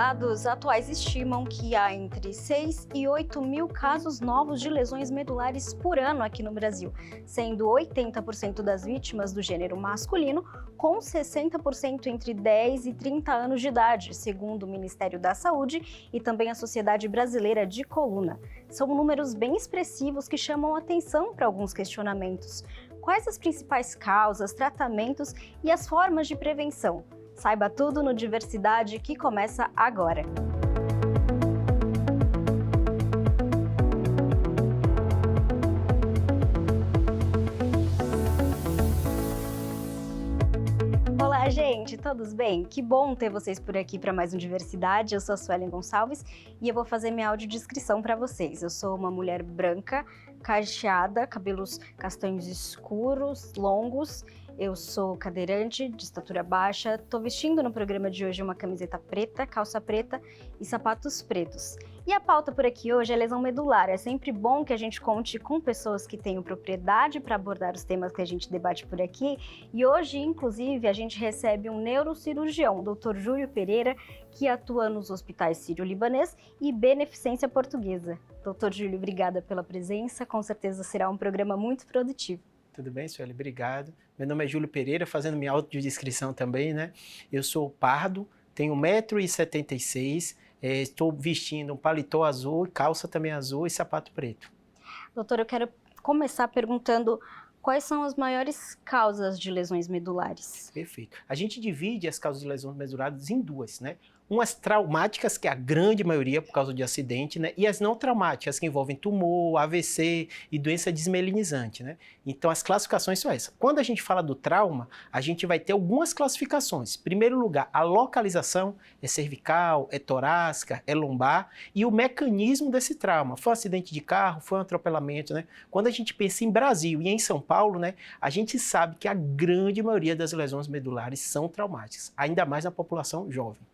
dados atuais estimam que há entre 6 e 8 mil casos novos de lesões medulares por ano aqui no Brasil, sendo 80% das vítimas do gênero masculino, com 60% entre 10 e 30 anos de idade, segundo o Ministério da Saúde e também a Sociedade Brasileira de Coluna. São números bem expressivos que chamam atenção para alguns questionamentos. Quais as principais causas, tratamentos e as formas de prevenção? Saiba tudo no Diversidade, que começa agora. Olá, gente, todos bem? Que bom ter vocês por aqui para mais um Diversidade. Eu sou a Suelen Gonçalves e eu vou fazer minha audiodescrição para vocês. Eu sou uma mulher branca, cacheada, cabelos castanhos escuros, longos. Eu sou cadeirante, de estatura baixa, estou vestindo no programa de hoje uma camiseta preta, calça preta e sapatos pretos. E a pauta por aqui hoje é lesão medular. É sempre bom que a gente conte com pessoas que tenham propriedade para abordar os temas que a gente debate por aqui. E hoje, inclusive, a gente recebe um neurocirurgião, o Dr. Júlio Pereira, que atua nos hospitais Sírio-Libanês e Beneficência Portuguesa. Dr. Júlio, obrigada pela presença. Com certeza será um programa muito produtivo. Tudo bem, Sueli? Obrigado. Meu nome é Júlio Pereira, fazendo minha audiodescrição também, né? Eu sou pardo, tenho 1,76 m, estou vestindo um paletó azul, calça também azul e sapato preto. Doutor, eu quero começar perguntando quais são as maiores causas de lesões medulares? Perfeito. A gente divide as causas de lesões medulares em duas, né? Umas traumáticas, que é a grande maioria por causa de acidente, né? E as não traumáticas, que envolvem tumor, AVC e doença desmelinizante, né? Então, as classificações são essas. Quando a gente fala do trauma, a gente vai ter algumas classificações. Em primeiro lugar, a localização é cervical, é torácica, é lombar, e o mecanismo desse trauma. Foi um acidente de carro, foi um atropelamento, né? Quando a gente pensa em Brasil e em São Paulo, né? A gente sabe que a grande maioria das lesões medulares são traumáticas, ainda mais na população jovem.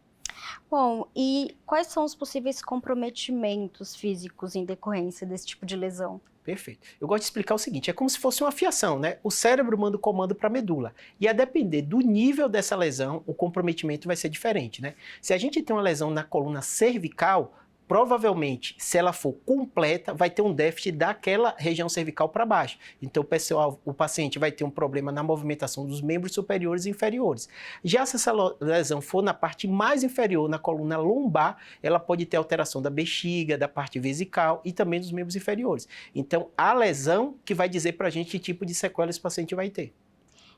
Bom, e quais são os possíveis comprometimentos físicos em decorrência desse tipo de lesão? Perfeito. Eu gosto de explicar o seguinte, é como se fosse uma fiação, né? O cérebro manda o comando para a medula. E a depender do nível dessa lesão, o comprometimento vai ser diferente, né? Se a gente tem uma lesão na coluna cervical, provavelmente, se ela for completa, vai ter um déficit daquela região cervical para baixo. Então, o paciente vai ter um problema na movimentação dos membros superiores e inferiores. Já se essa lesão for na parte mais inferior, na coluna lombar, ela pode ter alteração da bexiga, da parte vesical e também dos membros inferiores. Então, a lesão que vai dizer para a gente que tipo de sequela esse paciente vai ter.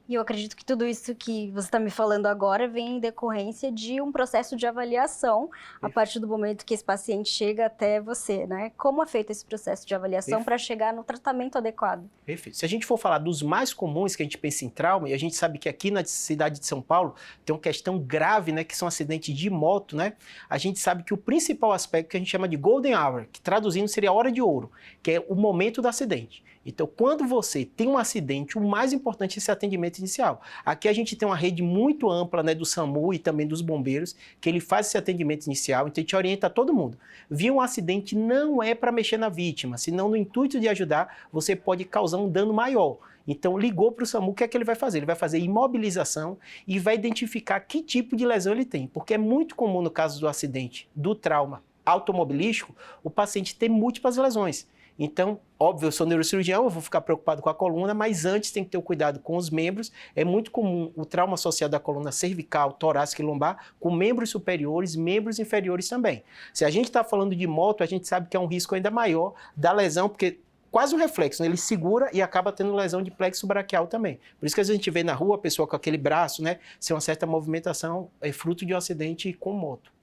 E eu acredito que tudo isso que você está me falando agora vem em decorrência de um processo de avaliação a partir do momento que esse paciente chega até você, né? Como é feito esse processo de avaliação para chegar no tratamento adequado? Perfeito. Se a gente for falar dos mais comuns que a gente pensa em trauma, e a gente sabe que aqui na cidade de São Paulo tem uma questão grave, né? Que são acidentes de moto, né? A gente sabe que o principal aspecto que a gente chama de golden hour, que traduzindo seria a hora de ouro, que é o momento do acidente. Então, quando você tem um acidente, o mais importante é esse atendimento inicial. Aqui a gente tem uma rede muito ampla, né, do SAMU e também dos bombeiros, que ele faz esse atendimento inicial, então a gente orienta todo mundo. Viu um acidente, não é para mexer na vítima, senão no intuito de ajudar, você pode causar um dano maior. Então, ligou para o SAMU, o que é que ele vai fazer? Ele vai fazer imobilização e vai identificar que tipo de lesão ele tem, porque é muito comum no caso do acidente, do trauma automobilístico, o paciente ter múltiplas lesões. Então, óbvio, eu sou neurocirurgião, eu vou ficar preocupado com a coluna, mas antes tem que ter o cuidado com os membros. É muito comum o trauma associado à coluna cervical, torácica e lombar, com membros superiores, membros inferiores também. Se a gente está falando de moto, a gente sabe que é um risco ainda maior da lesão, porque quase um reflexo, né? Ele segura e acaba tendo lesão de plexo braquial também. Por isso que a gente vê na rua a pessoa com aquele braço, né, sem uma certa movimentação, é fruto de um acidente com moto.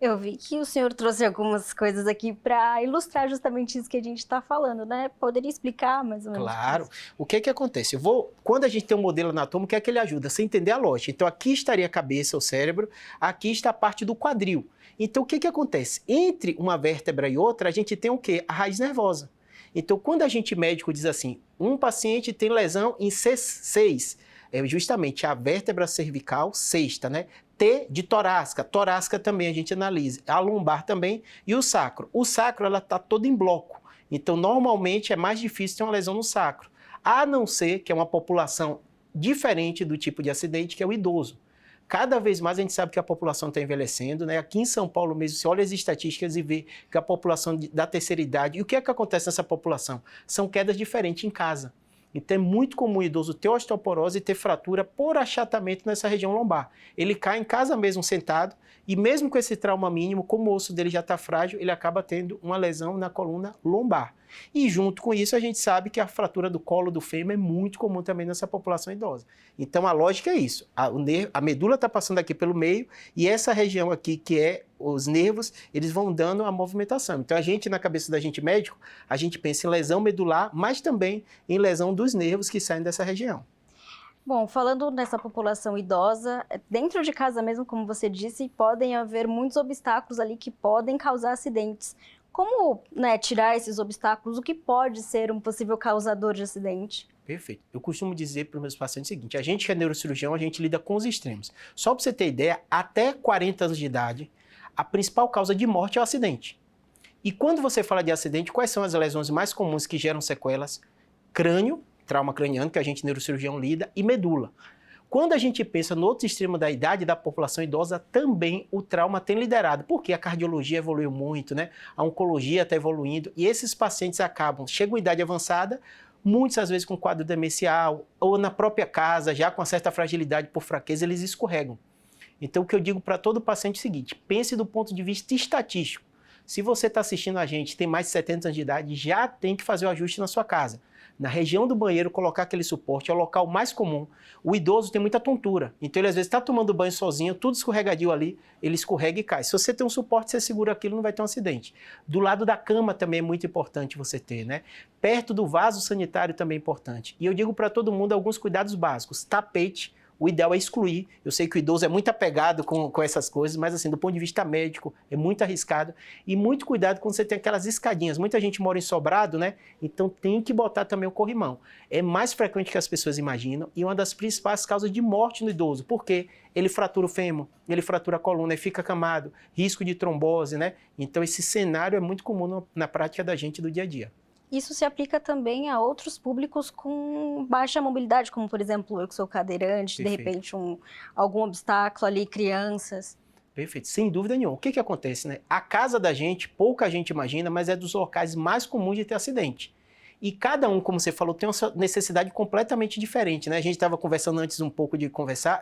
Eu vi que o senhor trouxe algumas coisas aqui para ilustrar justamente isso que a gente está falando, né? Poderia explicar mais ou menos? Claro. O que é que acontece? Quando a gente tem um modelo anatômico, o que é que ele ajuda? Você entender a lógica. Então, aqui estaria a cabeça, o cérebro, aqui está a parte do quadril. Então, o que é que acontece? Entre uma vértebra e outra, a gente tem o quê? A raiz nervosa. Então, quando a gente médico diz assim, um paciente tem lesão em C6, é justamente a vértebra cervical sexta, né? T de torácica, torácica também a gente analisa, a lombar também e o sacro. O sacro, ela está toda em bloco, então normalmente é mais difícil ter uma lesão no sacro, a não ser que é uma população diferente do tipo de acidente, que é o idoso. Cada vez mais a gente sabe que a população está envelhecendo, né? Aqui em São Paulo mesmo, você olha as estatísticas e vê que a população da terceira idade, e o que é que acontece nessa população? São quedas diferentes em casa. Então é muito comum o idoso ter osteoporose e ter fratura por achatamento nessa região lombar. Ele cai em casa mesmo sentado e mesmo com esse trauma mínimo, como o osso dele já está frágil, ele acaba tendo uma lesão na coluna lombar. E junto com isso a gente sabe que a fratura do colo do fêmur é muito comum também nessa população idosa. Então a lógica é isso, a medula está passando aqui pelo meio e essa região aqui que é os nervos, eles vão dando a movimentação. Então a gente, na cabeça da gente médico, a gente pensa em lesão medular, mas também em lesão dos nervos que saem dessa região. Bom, falando nessa população idosa, dentro de casa mesmo, como você disse, podem haver muitos obstáculos ali que podem causar acidentes. Como, né, tirar esses obstáculos? O que pode ser um possível causador de acidente? Perfeito. Eu costumo dizer para os meus pacientes o seguinte, a gente que é neurocirurgião, a gente lida com os extremos. Só para você ter ideia, até 40 anos de idade, a principal causa de morte é o acidente. E quando você fala de acidente, quais são as lesões mais comuns que geram sequelas? Crânio, trauma craniano, que a gente neurocirurgião lida, e medula. Quando a gente pensa no outro extremo da idade da população idosa, também o trauma tem liderado, porque a cardiologia evoluiu muito, né? A oncologia está evoluindo, e esses pacientes chegam à idade avançada, muitas vezes com quadro demencial, ou na própria casa, já com uma certa fragilidade por fraqueza, eles escorregam. Então, o que eu digo para todo paciente é o seguinte, pense do ponto de vista estatístico. Se você está assistindo a gente, tem mais de 70 anos de idade, já tem que fazer o ajuste na sua casa. Na região do banheiro, colocar aquele suporte é o local mais comum. O idoso tem muita tontura, então ele às vezes está tomando banho sozinho, tudo escorregadio ali, ele escorrega e cai. Se você tem um suporte, você segura aquilo, não vai ter um acidente. Do lado da cama também é muito importante você ter, né? Perto do vaso sanitário também é importante. E eu digo para todo mundo alguns cuidados básicos. Tapete, o ideal é excluir. Eu sei que o idoso é muito apegado com essas coisas, mas assim, do ponto de vista médico, é muito arriscado. E muito cuidado quando você tem aquelas escadinhas. Muita gente mora em sobrado, né? Então tem que botar também o corrimão. É mais frequente que as pessoas imaginam e uma das principais causas de morte no idoso. Por quê? Ele fratura o fêmur, ele fratura a coluna, ele fica acamado, risco de trombose, né? Então esse cenário é muito comum na prática da gente do dia a dia. Isso se aplica também a outros públicos com baixa mobilidade, como, por exemplo, eu que sou cadeirante, Perfeito. de repente algum obstáculo ali, crianças. Perfeito, sem dúvida nenhuma. O que acontece, né? A casa da gente, pouca gente imagina, mas é dos locais mais comuns de ter acidente. E cada um, como você falou, tem uma necessidade completamente diferente, né? A gente estava conversando antes um pouco de começar,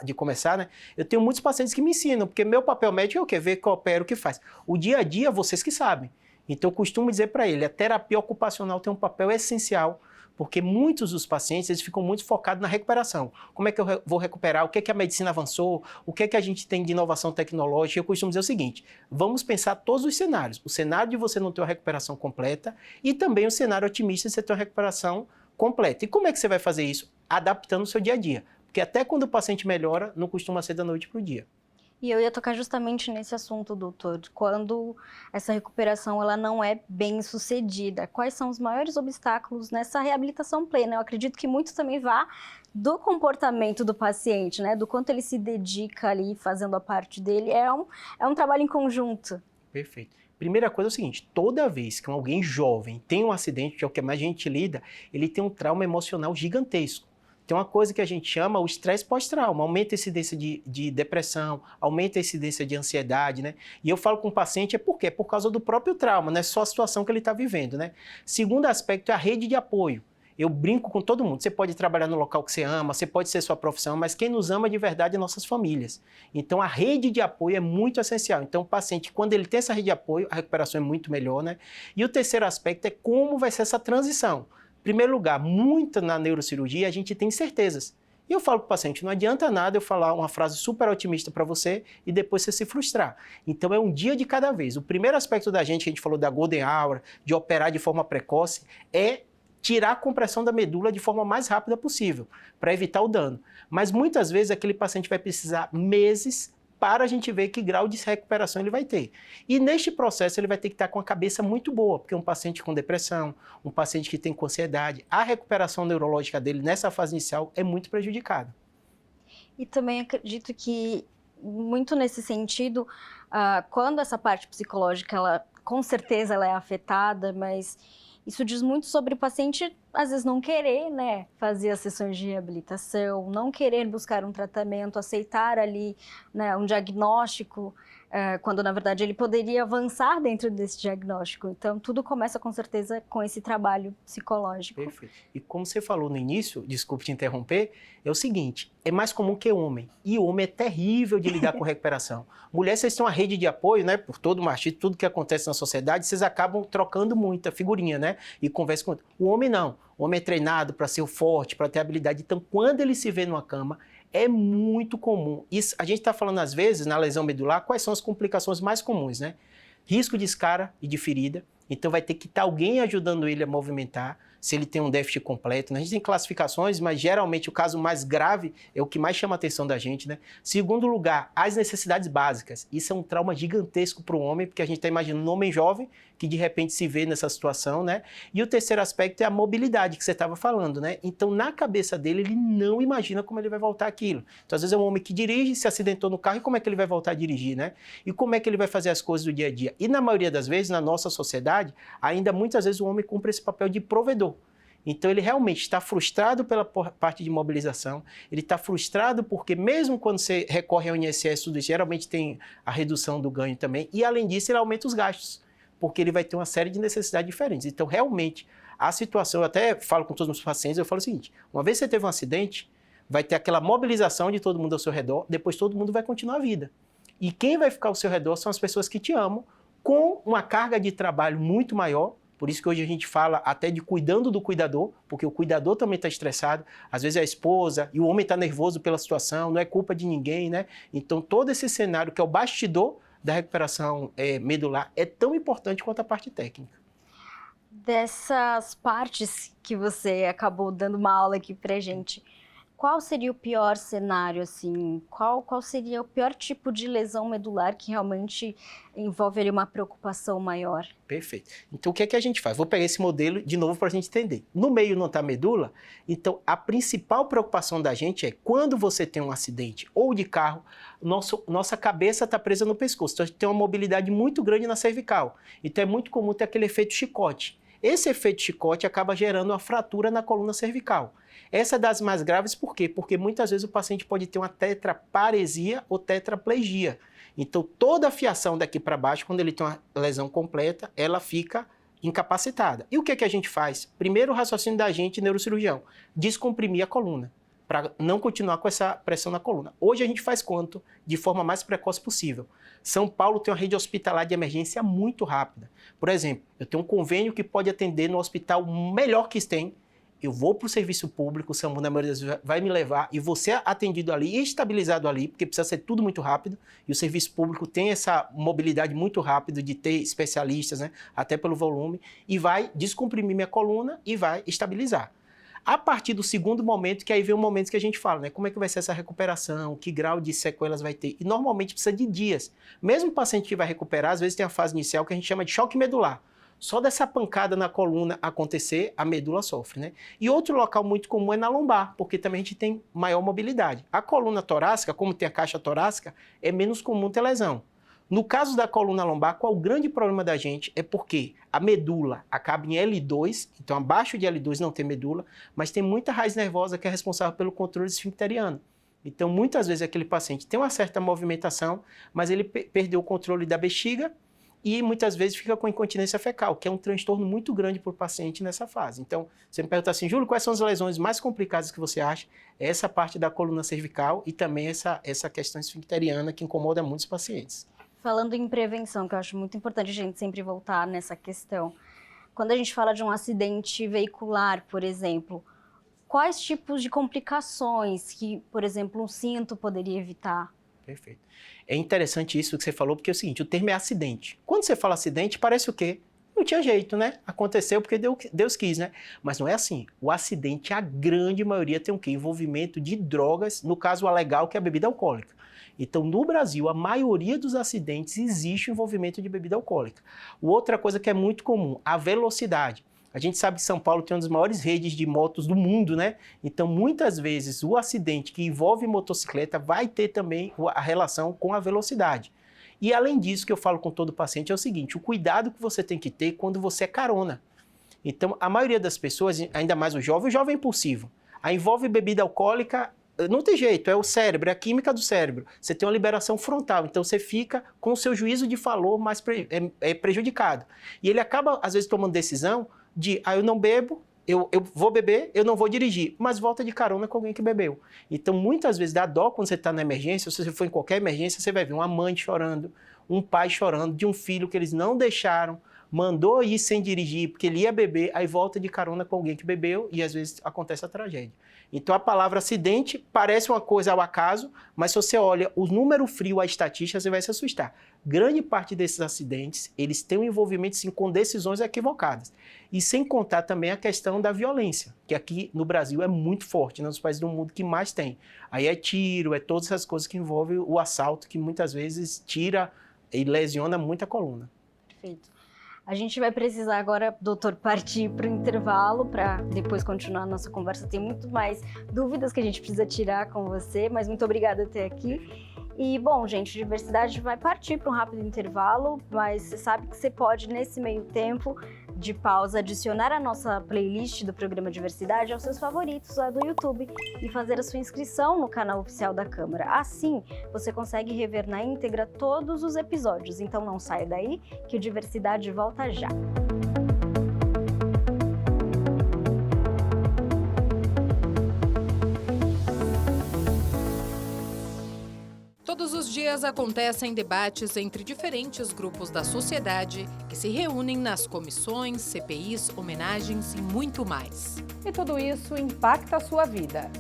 né? Eu tenho muitos pacientes que me ensinam, porque meu papel médico é o quê? Ver, coopera, o que faz. O dia a dia, vocês que sabem. Então, eu costumo dizer para ele, a terapia ocupacional tem um papel essencial, porque muitos dos pacientes eles ficam muito focados na recuperação. Como é que eu vou recuperar? O que é que a medicina avançou? O que é que a gente tem de inovação tecnológica? Eu costumo dizer o seguinte, vamos pensar todos os cenários. O cenário de você não ter uma recuperação completa e também o cenário otimista de você ter uma recuperação completa. E como é que você vai fazer isso? Adaptando o seu dia a dia. Porque até quando o paciente melhora, não costuma ser da noite para o dia. E eu ia tocar justamente nesse assunto, doutor, quando essa recuperação ela não é bem sucedida. Quais são os maiores obstáculos nessa reabilitação plena? Eu acredito que muito também vá do comportamento do paciente, né? Do quanto ele se dedica ali fazendo a parte dele. É um trabalho em conjunto. Perfeito. Primeira coisa é o seguinte, toda vez que alguém jovem tem um acidente, que é o que mais a gente lida, ele tem um trauma emocional gigantesco. Tem uma coisa que a gente chama o estresse pós-trauma, aumenta a incidência de depressão, aumenta a incidência de ansiedade, né? E eu falo com o paciente, por quê? Por causa do próprio trauma, não é só a situação que ele está vivendo, né? Segundo aspecto é a rede de apoio. Eu brinco com todo mundo, você pode trabalhar no local que você ama, você pode ser sua profissão, mas quem nos ama de verdade é nossas famílias. Então a rede de apoio é muito essencial. Então o paciente, quando ele tem essa rede de apoio, a recuperação é muito melhor, né? E o terceiro aspecto é como vai ser essa transição. Em primeiro lugar, muito na neurocirurgia a gente tem certezas. E eu falo para o paciente, não adianta nada eu falar uma frase super otimista para você e depois você se frustrar. Então é um dia de cada vez. O primeiro aspecto da gente, que a gente falou da Golden Hour, de operar de forma precoce, é tirar a compressão da medula de forma mais rápida possível, para evitar o dano. Mas muitas vezes aquele paciente vai precisar meses para a gente ver que grau de recuperação ele vai ter. E neste processo ele vai ter que estar com a cabeça muito boa, porque um paciente com depressão, um paciente que tem com ansiedade, a recuperação neurológica dele nessa fase inicial é muito prejudicada. E também acredito que, muito nesse sentido, quando essa parte psicológica, com certeza ela é afetada, mas isso diz muito sobre o paciente às vezes não querer, né, fazer as sessões de reabilitação, não querer buscar um tratamento, aceitar ali, né, um diagnóstico, quando na verdade ele poderia avançar dentro desse diagnóstico. Então tudo começa com certeza com esse trabalho psicológico. Perfeito. E como você falou no início, desculpe te interromper, é o seguinte, é mais comum que homem, e o homem é terrível de lidar com recuperação. Mulher, vocês têm uma rede de apoio, né, por todo o machismo, tudo que acontece na sociedade, vocês acabam trocando muita figurinha, né, e conversam com... O homem não, o homem é treinado para ser o forte, para ter habilidade, então quando ele se vê numa cama, é muito comum. Isso, a gente está falando às vezes, na lesão medular, quais são as complicações mais comuns, né? Risco de escara e de ferida, então vai ter que estar alguém ajudando ele a movimentar, se ele tem um déficit completo, né? A gente tem classificações, mas geralmente o caso mais grave é o que mais chama a atenção da gente, né? Segundo lugar, as necessidades básicas. Isso é um trauma gigantesco para o homem, porque a gente está imaginando um homem jovem que de repente se vê nessa situação, né? E o terceiro aspecto é a mobilidade que você estava falando, né? Então, na cabeça dele, ele não imagina como ele vai voltar aquilo. Então, às vezes é um homem que dirige, se acidentou no carro, e como é que ele vai voltar a dirigir, né? E como é que ele vai fazer as coisas do dia a dia? E na maioria das vezes, na nossa sociedade, ainda muitas vezes o homem cumpre esse papel de provedor. Então, ele realmente está frustrado pela parte de mobilização, ele está frustrado porque mesmo quando você recorre ao INSS, tudo isso, geralmente tem a redução do ganho também, e além disso, ele aumenta os gastos, porque ele vai ter uma série de necessidades diferentes. Então, realmente, a situação, eu até falo com todos os meus pacientes, eu falo o seguinte, uma vez que você teve um acidente, vai ter aquela mobilização de todo mundo ao seu redor, depois todo mundo vai continuar a vida. E quem vai ficar ao seu redor são as pessoas que te amam, com uma carga de trabalho muito maior. Por isso que hoje a gente fala até de cuidando do cuidador, porque o cuidador também está estressado, às vezes é a esposa, e o homem está nervoso pela situação, não é culpa de ninguém, né? Então todo esse cenário que é o bastidor da recuperação medular é tão importante quanto a parte técnica. Dessas partes que você acabou dando uma aula aqui pra gente, qual seria o pior cenário, assim? Qual seria o pior tipo de lesão medular que realmente envolve ali uma preocupação maior? Perfeito. Então, o que é que a gente faz? Vou pegar esse modelo de novo para a gente entender. No meio não está a medula, então a principal preocupação da gente é quando você tem um acidente ou de carro, nossa cabeça está presa no pescoço. Então, a gente tem uma mobilidade muito grande na cervical. Então, é muito comum ter aquele efeito chicote. Esse efeito chicote acaba gerando uma fratura na coluna cervical. Essa é das mais graves, por quê? Porque muitas vezes o paciente pode ter uma tetraparesia ou tetraplegia. Então, toda a fiação daqui para baixo, quando ele tem uma lesão completa, ela fica incapacitada. E o que é que a gente faz? Primeiro, o raciocínio da gente, neurocirurgião, descomprimir a coluna, para não continuar com essa pressão na coluna. Hoje a gente faz quanto? De forma mais precoce possível. São Paulo tem uma rede hospitalar de emergência muito rápida. Por exemplo, eu tenho um convênio que pode atender no hospital melhor que tem. Eu vou para o serviço público, o SAMU na maioria das vezes vai me levar e vou ser atendido ali e estabilizado ali, porque precisa ser tudo muito rápido, e o serviço público tem essa mobilidade muito rápida de ter especialistas, né, até pelo volume, e vai descomprimir minha coluna e vai estabilizar. A partir do segundo momento, que aí vem o momento que a gente fala, né, como é que vai ser essa recuperação, que grau de sequelas vai ter, e normalmente precisa de dias. Mesmo o paciente que vai recuperar, às vezes tem a fase inicial que a gente chama de choque medular. Só dessa pancada na coluna acontecer, a medula sofre, né? E outro local muito comum é na lombar, porque também a gente tem maior mobilidade. A coluna torácica, como tem a caixa torácica, é menos comum ter lesão. No caso da coluna lombar, qual o grande problema da gente? É porque a medula acaba em L2, então abaixo de L2 não tem medula, mas tem muita raiz nervosa que é responsável pelo controle esfincteriano. Então, muitas vezes aquele paciente tem uma certa movimentação, mas ele perdeu o controle da bexiga, e muitas vezes fica com incontinência fecal, que é um transtorno muito grande para o paciente nessa fase. Então, você me pergunta assim, Júlio, quais são as lesões mais complicadas que você acha? Essa parte da coluna cervical e também essa questão esfincteriana que incomoda muitos pacientes. Falando em prevenção, que eu acho muito importante a gente sempre voltar nessa questão. Quando a gente fala de um acidente veicular, por exemplo, quais tipos de complicações que, por exemplo, um cinto poderia evitar? Perfeito. É interessante isso que você falou, porque é o seguinte, o termo é acidente. Quando você fala acidente, parece o quê? Não tinha jeito, né? Aconteceu porque Deus quis, né? Mas não é assim. O acidente, a grande maioria tem o quê? Envolvimento de drogas, no caso a legal, que é a bebida alcoólica. Então, no Brasil, a maioria dos acidentes existe o envolvimento de bebida alcoólica. Outra coisa que é muito comum, a velocidade. A gente sabe que São Paulo tem uma das maiores redes de motos do mundo, né? Então, muitas vezes, o acidente que envolve motocicleta vai ter também a relação com a velocidade. E, além disso, que eu falo com todo paciente é o seguinte, o cuidado que você tem que ter quando você é carona. Então, a maioria das pessoas, ainda mais o jovem é impulsivo. Aí envolve bebida alcoólica, não tem jeito, é o cérebro, é a química do cérebro. Você tem uma liberação frontal, então você fica com o seu juízo de valor mais prejudicado. E ele acaba, às vezes, tomando decisão de, eu não bebo, eu vou beber, eu não vou dirigir, mas volta de carona com alguém que bebeu. Então, muitas vezes, dá dó quando você está na emergência, se você for em qualquer emergência, você vai ver uma mãe chorando, um pai chorando de um filho que eles não deixaram, mandou ir sem dirigir, porque ele ia beber, aí volta de carona com alguém que bebeu e às vezes acontece a tragédia. Então a palavra acidente parece uma coisa ao acaso, mas se você olha o número frio, a estatística, você vai se assustar. Grande parte desses acidentes, eles têm um envolvimento sim com decisões equivocadas. E sem contar também a questão da violência, que aqui no Brasil é muito forte, nos países do mundo que mais tem. Aí é tiro, é todas essas coisas que envolvem o assalto, que muitas vezes tira e lesiona muito a coluna. Perfeito. A gente vai precisar agora, doutor, partir para o intervalo para depois continuar a nossa conversa. Tem muito mais dúvidas que a gente precisa tirar com você, mas muito obrigada por ter aqui. E, bom, gente, Diversidade vai partir para um rápido intervalo, mas você sabe que você pode, nesse meio tempo de pausa, adicionar a nossa playlist do programa Diversidade aos seus favoritos lá do YouTube e fazer a sua inscrição no canal oficial da Câmara. Assim, você consegue rever na íntegra todos os episódios. Então não saia daí, que o Diversidade volta já. Todos os dias acontecem debates entre diferentes grupos da sociedade que se reúnem nas comissões, CPIs, homenagens e muito mais. E tudo isso impacta a sua vida.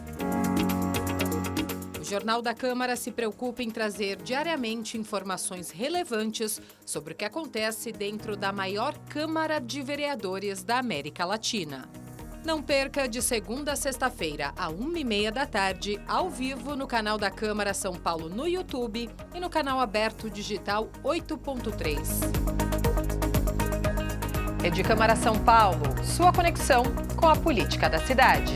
O Jornal da Câmara se preocupa em trazer diariamente informações relevantes sobre o que acontece dentro da maior Câmara de Vereadores da América Latina. Não perca de segunda a sexta-feira, à 1h30 da tarde, ao vivo no canal da Câmara São Paulo no YouTube e no canal aberto digital 8.3. Rede Câmara São Paulo, sua conexão com a política da cidade.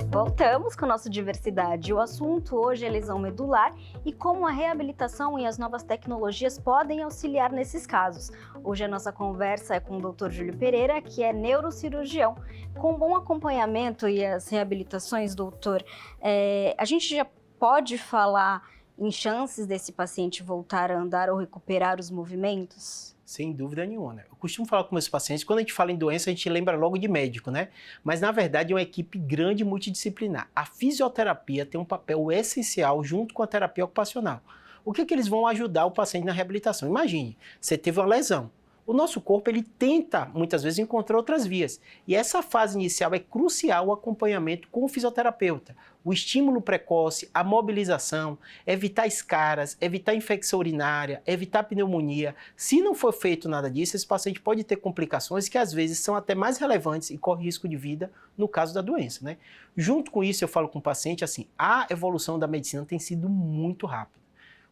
Voltamos com o nosso Diversidade. O assunto hoje é lesão medular e como a reabilitação e as novas tecnologias podem auxiliar nesses casos. Hoje a nossa conversa é com o Dr. Júlio Pereira, que é neurocirurgião. Com bom acompanhamento e as reabilitações, doutor, a gente já pode falar em chances desse paciente voltar a andar ou recuperar os movimentos? Sem dúvida nenhuma, né? Eu costumo falar com meus pacientes, quando a gente fala em doença, a gente lembra logo de médico, né? Mas, na verdade, é uma equipe grande e multidisciplinar. A fisioterapia tem um papel essencial junto com a terapia ocupacional. O que eles vão ajudar o paciente na reabilitação? Imagine, você teve uma lesão. O nosso corpo, ele tenta, muitas vezes, encontrar outras vias. E essa fase inicial é crucial o acompanhamento com o fisioterapeuta. O estímulo precoce, a mobilização, evitar escaras, evitar infecção urinária, evitar pneumonia. Se não for feito nada disso, esse paciente pode ter complicações que, às vezes, são até mais relevantes e corre risco de vida no caso da doença, né? Junto com isso, eu falo com o paciente assim, a evolução da medicina tem sido muito rápida.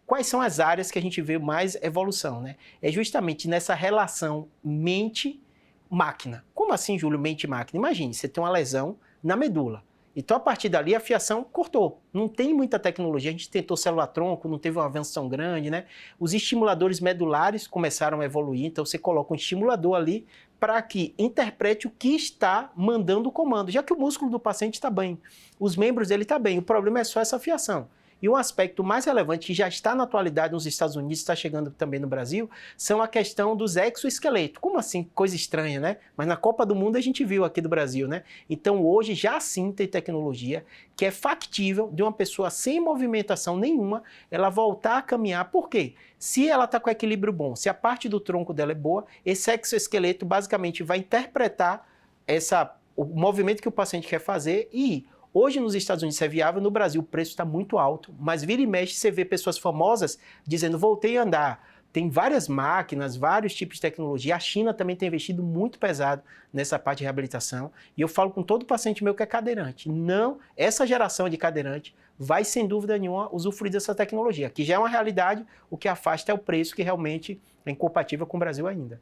Quais são as áreas que a gente vê mais evolução, né? É justamente nessa relação mente-máquina. Como assim, Júlio, mente-máquina? Imagine, você tem uma lesão na medula. Então, a partir dali, a fiação cortou. Não tem muita tecnologia. A gente tentou célula-tronco, não teve um avanço tão grande, né? Os estimuladores medulares começaram a evoluir. Então, você coloca um estimulador ali para que interprete o que está mandando o comando, já que o músculo do paciente está bem. Os membros dele estão bem. O problema é só essa fiação. E um aspecto mais relevante, que já está na atualidade nos Estados Unidos, está chegando também no Brasil, são a questão dos exoesqueletos. Como assim? Coisa estranha, né? Mas na Copa do Mundo a gente viu aqui do Brasil, né? Então hoje já sim tem tecnologia que é factível de uma pessoa sem movimentação nenhuma, ela voltar a caminhar. Por quê? Se ela está com equilíbrio bom, se a parte do tronco dela é boa, esse exoesqueleto basicamente vai interpretar o movimento que o paciente quer fazer e hoje nos Estados Unidos é viável, no Brasil o preço está muito alto, mas vira e mexe você vê pessoas famosas dizendo voltei a andar. Tem várias máquinas, vários tipos de tecnologia. A China também tem investido muito pesado nessa parte de reabilitação. E eu falo com todo paciente meu que é cadeirante. Não, essa geração de cadeirante vai sem dúvida nenhuma usufruir dessa tecnologia, que já é uma realidade, o que afasta é o preço que realmente é incompatível com o Brasil ainda.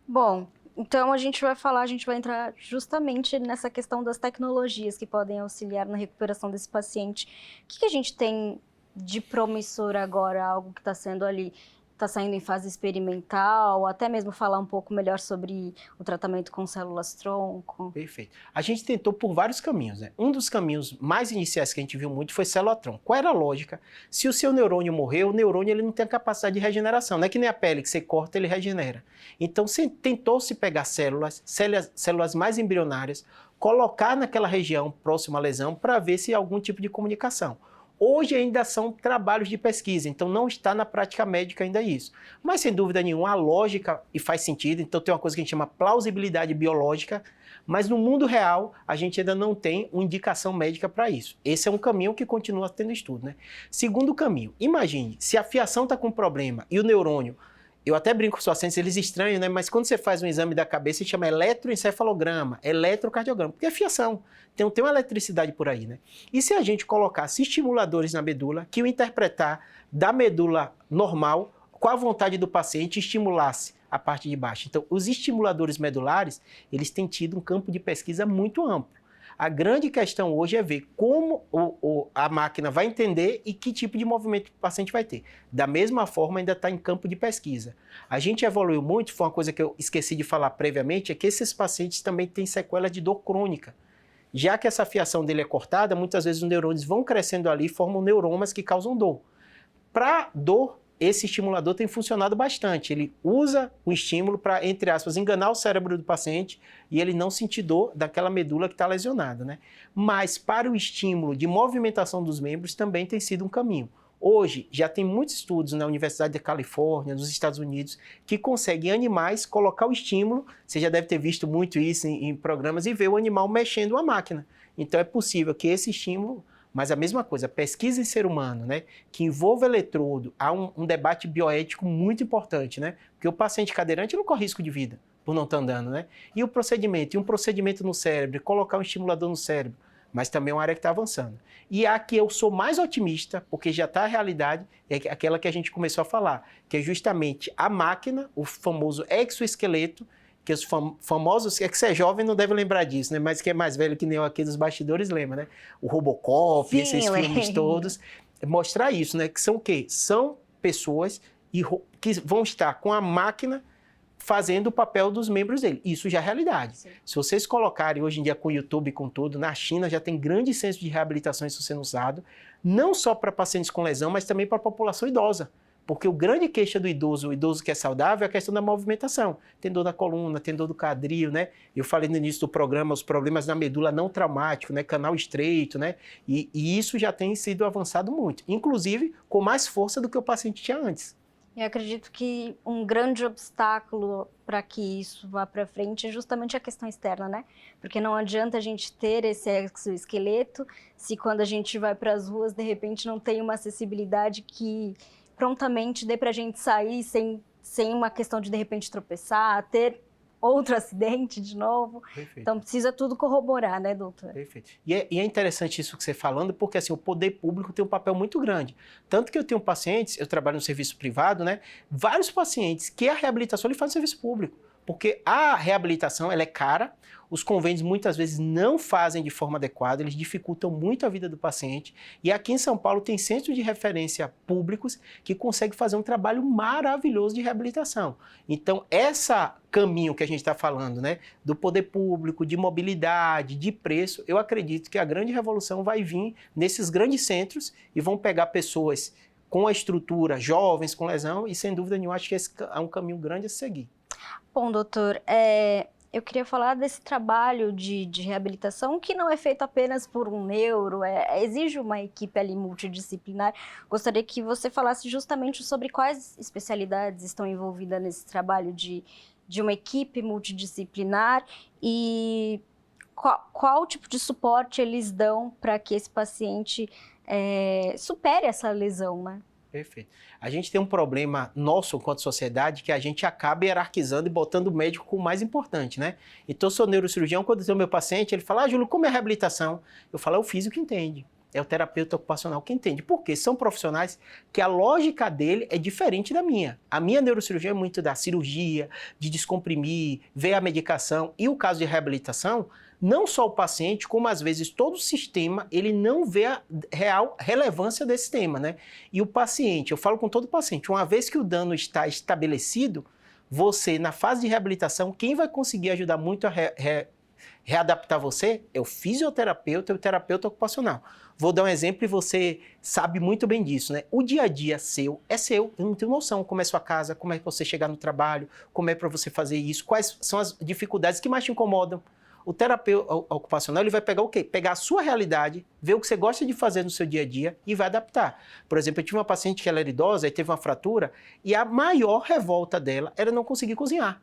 Bom, Então a gente vai entrar justamente nessa questão das tecnologias que podem auxiliar na recuperação desse paciente. O que a gente tem de promissor agora, algo que está saindo em fase experimental, até mesmo falar um pouco melhor sobre o tratamento com células-tronco? Perfeito. A gente tentou por vários caminhos, né? Um dos caminhos mais iniciais que a gente viu muito foi célula-tronco. Qual era a lógica? Se o seu neurônio morrer, o neurônio ele não tem a capacidade de regeneração. Não é que nem a pele, que você corta, ele regenera. Então, tentou-se pegar células mais embrionárias, colocar naquela região próxima à lesão para ver se há algum tipo de comunicação. Hoje ainda são trabalhos de pesquisa, então não está na prática médica ainda isso. Mas, sem dúvida nenhuma, a lógica e faz sentido, então tem uma coisa que a gente chama plausibilidade biológica, mas no mundo real a gente ainda não tem uma indicação médica para isso. Esse é um caminho que continua tendo estudo, né? Segundo caminho, imagine, se a fiação está com problema e o neurônio, eu até brinco com os pacientes, eles estranham, né? Mas quando você faz um exame da cabeça, se chama eletroencefalograma, eletrocardiograma, porque é fiação. Então tem uma eletricidade por aí, né? E se a gente colocasse estimuladores na medula, que o interpretar da medula normal, com a vontade do paciente, estimulasse a parte de baixo. Então, os estimuladores medulares, eles têm tido um campo de pesquisa muito amplo. A grande questão hoje é ver como a máquina vai entender e que tipo de movimento o paciente vai ter. Da mesma forma, ainda está em campo de pesquisa. A gente evoluiu muito, foi uma coisa que eu esqueci de falar previamente, é que esses pacientes também têm sequela de dor crônica. Já que essa fiação dele é cortada, muitas vezes os neurônios vão crescendo ali e formam neuromas que causam dor. Para dor, esse estimulador tem funcionado bastante. Ele usa o estímulo para, entre aspas, enganar o cérebro do paciente e ele não sentir dor daquela medula que está lesionada, né? Mas para o estímulo de movimentação dos membros também tem sido um caminho. Hoje, já tem muitos estudos na Universidade da Califórnia, nos Estados Unidos, que conseguem animais colocar o estímulo, você já deve ter visto muito isso em programas, e ver o animal mexendo a máquina. Então é possível que esse estímulo... Mas a mesma coisa, pesquisa em ser humano, né, que envolve eletrodo, há um debate bioético muito importante, né, porque o paciente cadeirante não corre risco de vida por não estar andando, né, e o procedimento, um procedimento no cérebro, colocar um estimulador no cérebro, mas também é uma área que está avançando. E a que eu sou mais otimista, porque já está a realidade, é aquela que a gente começou a falar, que é justamente a máquina, o famoso exoesqueleto, que os famosos, é que você é jovem não deve lembrar disso, né? Mas que é mais velho que nem eu aqui dos bastidores lembra, né? O Robocop, Sim, esses filmes todos, mostrar isso, né? Que são o quê? São pessoas que vão estar com a máquina fazendo o papel dos membros dele. Isso já é realidade. Sim. Se vocês colocarem hoje em dia com o YouTube e com tudo, na China já tem grande centro de reabilitação isso sendo usado, não só para pacientes com lesão, mas também para a população idosa. Porque o grande queixa do idoso, o idoso que é saudável, é a questão da movimentação. Tem dor na coluna, tem dor do quadril, né? Eu falei no início do programa, os problemas na medula não traumático, né? Canal estreito, né? E isso já tem sido avançado muito. Inclusive, com mais força do que o paciente tinha antes. Eu acredito que um grande obstáculo para que isso vá para frente é justamente a questão externa, né? Porque não adianta a gente ter esse exoesqueleto se quando a gente vai para as ruas, de repente, não tem uma acessibilidade que prontamente dê para a gente sair sem uma questão de repente tropeçar, ter outro acidente de novo. Perfeito. Então precisa tudo corroborar, né, doutor? Perfeito. E é interessante isso que você falando, porque assim, o poder público tem um papel muito grande. Tanto que eu tenho pacientes, eu trabalho no serviço privado, né? Vários pacientes que a reabilitação ele faz no serviço público. Porque a reabilitação ela é cara, os convênios muitas vezes não fazem de forma adequada, eles dificultam muito a vida do paciente. E aqui em São Paulo tem centros de referência públicos que conseguem fazer um trabalho maravilhoso de reabilitação. Então, esse caminho que a gente está falando, né, do poder público, de mobilidade, de preço, eu acredito que a grande revolução vai vir nesses grandes centros e vão pegar pessoas com a estrutura, jovens com lesão, e sem dúvida nenhuma, acho que esse é um caminho grande a seguir. Bom, doutor, eu queria falar desse trabalho de reabilitação que não é feito apenas por um neuro, exige uma equipe ali multidisciplinar. Gostaria que você falasse justamente sobre quais especialidades estão envolvidas nesse trabalho de uma equipe multidisciplinar e qual tipo de suporte eles dão para que esse paciente supere essa lesão, né? Perfeito. A gente tem um problema nosso enquanto sociedade que a gente acaba hierarquizando e botando o médico como o mais importante, né? Então, eu sou neurocirurgião, quando eu tenho meu paciente, ele fala, Júlio, como é a reabilitação? Eu falo, é o físico que entende. é o terapeuta ocupacional que entende. Por quê? São profissionais que a lógica dele é diferente da minha. A minha neurocirurgia é muito da cirurgia, de descomprimir, ver a medicação. E o caso de reabilitação, não só o paciente, como às vezes todo o sistema, ele não vê a real relevância desse tema, né? E o paciente, eu falo com todo paciente, uma vez que o dano está estabelecido, você, na fase de reabilitação, quem vai conseguir ajudar muito a readaptar você é o fisioterapeuta e o terapeuta ocupacional. Vou dar um exemplo e você sabe muito bem disso, né? O dia a dia seu é seu, eu não tenho noção como é sua casa, como é que você chegar no trabalho, como é para você fazer isso, quais são as dificuldades que mais te incomodam. O terapeuta ocupacional, ele vai pegar o quê? Pegar a sua realidade, ver o que você gosta de fazer no seu dia a dia e vai adaptar. Por exemplo, eu tive uma paciente que ela era idosa e teve uma fratura e a maior revolta dela era não conseguir cozinhar.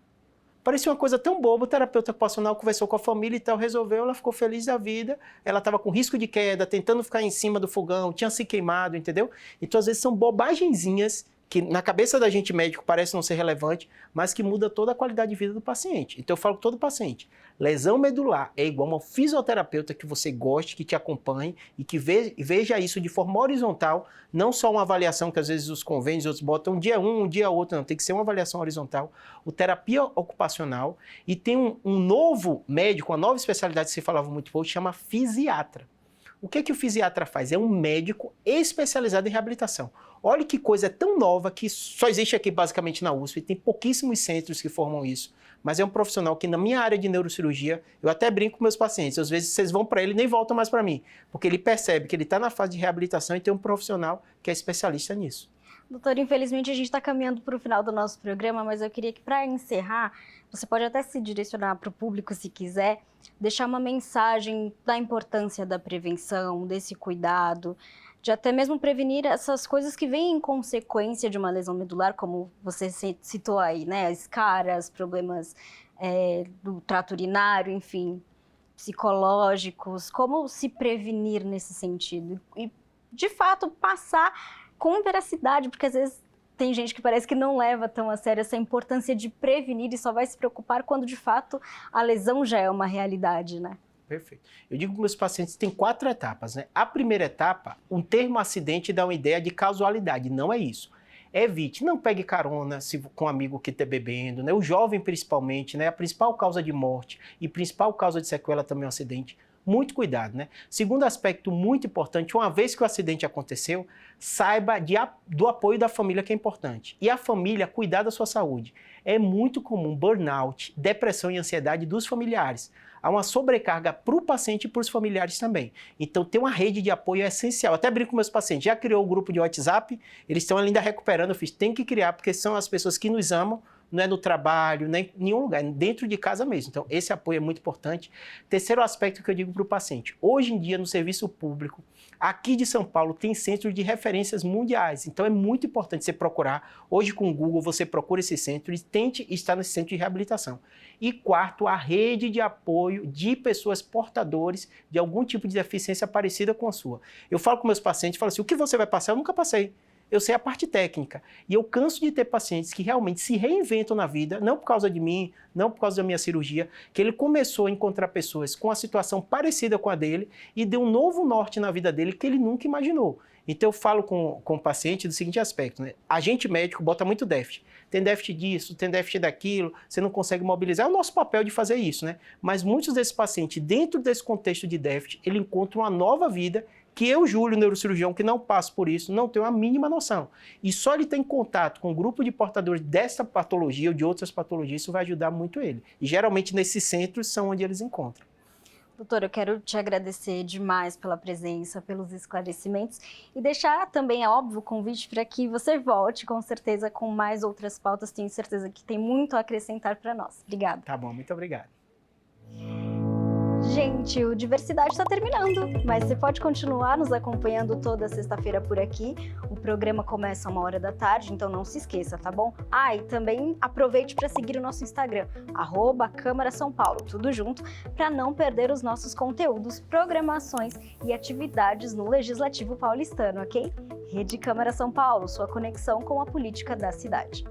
Parecia uma coisa tão boba, o terapeuta ocupacional conversou com a família e tal, resolveu, ela ficou feliz da vida, ela estava com risco de queda, tentando ficar em cima do fogão, tinha se queimado, entendeu? Então, às vezes, são bobagenzinhas que na cabeça da gente médico parece não ser relevante, mas que muda toda a qualidade de vida do paciente. Então eu falo com todo paciente, lesão medular é igual a um fisioterapeuta que você goste, que te acompanhe e que veja isso de forma horizontal, não só uma avaliação que às vezes os convênios outros botam um dia outro, não, tem que ser uma avaliação horizontal. O terapia ocupacional e tem um novo médico, uma nova especialidade que você falava muito pouco, chama fisiatra. O que o fisiatra faz? É um médico especializado em reabilitação. Olha que coisa tão nova que só existe aqui basicamente na USP, tem pouquíssimos centros que formam isso, mas é um profissional que na minha área de neurocirurgia, eu até brinco com meus pacientes, às vezes vocês vão para ele e nem voltam mais para mim, porque ele percebe que ele está na fase de reabilitação e tem um profissional que é especialista nisso. Doutor, infelizmente a gente está caminhando para o final do nosso programa, mas eu queria que para encerrar, você pode até se direcionar para o público se quiser, deixar uma mensagem da importância da prevenção, desse cuidado, de até mesmo prevenir essas coisas que vêm em consequência de uma lesão medular, como você citou aí, né? Escaras, problemas do trato urinário, enfim, psicológicos, como se prevenir nesse sentido? E, de fato, passar com veracidade, porque às vezes tem gente que parece que não leva tão a sério essa importância de prevenir e só vai se preocupar quando, de fato, a lesão já é uma realidade, né? Perfeito. Eu digo para meus pacientes, tem 4 etapas, né? A primeira etapa, um termo acidente dá uma ideia de casualidade, não é isso. Evite, não pegue carona com um amigo que está bebendo, né? O jovem principalmente, né? A principal causa de morte e principal causa de sequela também é um acidente. Muito cuidado, né? Segundo aspecto muito importante, uma vez que o acidente aconteceu, saiba do apoio da família, que é importante. E a família cuidar da sua saúde. É muito comum burnout, depressão e ansiedade dos familiares. Há uma sobrecarga para o paciente e para os familiares também. Então, ter uma rede de apoio é essencial. Até brinco com meus pacientes. Já criou o grupo de WhatsApp? Eles estão ainda recuperando. Eu fiz, tem que criar, porque são as pessoas que nos amam, não é no trabalho, nem em nenhum lugar, é dentro de casa mesmo. Então, esse apoio é muito importante. Terceiro aspecto que eu digo para o paciente. Hoje em dia, no serviço público, aqui de São Paulo, tem centros de referências mundiais. Então, é muito importante você procurar. Hoje, com o Google, você procura esse centro e tente estar nesse centro de reabilitação. E quarto, a rede de apoio de pessoas portadores de algum tipo de deficiência parecida com a sua. Eu falo com meus pacientes, falo assim, o que você vai passar? Eu nunca passei. Eu sei a parte técnica. E eu canso de ter pacientes que realmente se reinventam na vida, não por causa de mim, não por causa da minha cirurgia, que ele começou a encontrar pessoas com a situação parecida com a dele e deu um novo norte na vida dele que ele nunca imaginou. Então eu falo com o paciente do seguinte aspecto, né? A gente médico bota muito déficit. Tem déficit disso, tem déficit daquilo, você não consegue mobilizar. É o nosso papel de fazer isso, né? Mas muitos desses pacientes, dentro desse contexto de déficit, ele encontra uma nova vida que eu, Júlio, neurocirurgião, que não passo por isso, não tenho a mínima noção. E só ele ter em contato com um grupo de portadores dessa patologia ou de outras patologias, isso vai ajudar muito ele. E geralmente nesses centros são onde eles encontram. Doutor, eu quero te agradecer demais pela presença, pelos esclarecimentos e deixar também, é óbvio, o convite para que você volte, com certeza, com mais outras pautas. Tenho certeza que tem muito a acrescentar para nós. Obrigada. Tá bom, muito obrigado. Gente, o Diversidade está terminando, mas você pode continuar nos acompanhando toda sexta-feira por aqui. O programa começa 13h, então não se esqueça, tá bom? Ah, e também aproveite para seguir o nosso Instagram, @Câmara São Paulo, tudo junto, para não perder os nossos conteúdos, programações e atividades no Legislativo paulistano, ok? Rede Câmara São Paulo, sua conexão com a política da cidade.